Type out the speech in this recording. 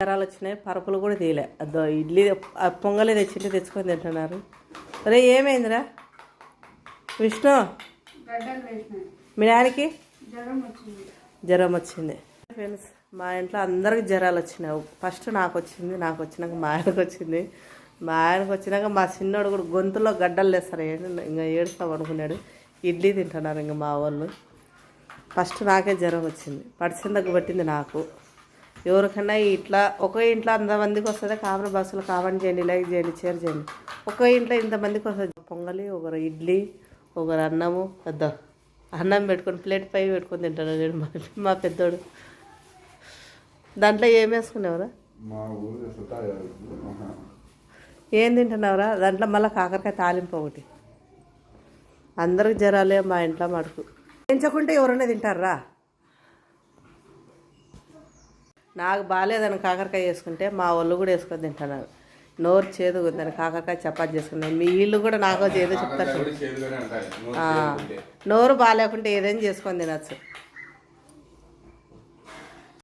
జ్వరాలు వచ్చినాయి, పరుపులు కూడా తీయలే. అదో ఇడ్లీ పొంగలే తెచ్చింటే తెచ్చుకొని తింటున్నారు. అరే ఏమైందిరా విష్ణు? మీ నాన్నకి జ్వరం వచ్చింది. ఫ్రెండ్స్, మా ఇంట్లో అందరికి జ్వరాలు వచ్చినాయి. ఫస్ట్ నాకు వచ్చినాక మా ఆయనకు వచ్చింది. మా ఆయనకు వచ్చినాక మా చిన్నోడు కూడా గొంతులో గడ్డలు లేస్తారు. ఇంకా ఏడుస్తాం అనుకున్నాడు. ఇడ్లీ తింటున్నారు ఇంకా మా వాళ్ళు. ఫస్ట్ నాకే జ్వరం వచ్చింది. పడిసిందకు పట్టింది నాకు. ఎవరికన్నా ఇట్లా ఒక ఇంట్లో అంతమందికి వస్తుంది. కామన్ బస్సులు కామెంట్ చేయండి, లైక్ చేయండి, షేర్ చేయండి. ఒక ఇంట్లో ఇంతమందికి వస్తుంది. పొంగలి, ఒకరు ఇడ్లీ, ఒకరు అన్నము. పెద్ద అన్నం పెట్టుకొని ప్లేట్ పై పెట్టుకొని తింటాడు నేను, మా పెద్దోడు. దాంట్లో ఏం వేసుకునేవరా? ఏం తింటున్నావురా? దాంట్లో మళ్ళీ కాకరకాయ తాలింపు ఒకటి. అందరికి జ్వరాలే మా ఇంట్లో మటుకు. పెంచకుంటే ఎవరైనా తింటారా? నాకు బాగాలేదని కాకరకాయ వేసుకుంటే మా వాళ్ళు కూడా వేసుకొని తింటున్నారు. నోరు చేదుగా ఉందని కాకరకాయ చపాతి చేసుకున్నాను. మీ వీళ్ళు కూడా నాకు ఏదో చెప్తారు. నోరు బాగాలేకుంటే ఏదైనా చేసుకొని తినచ్చు.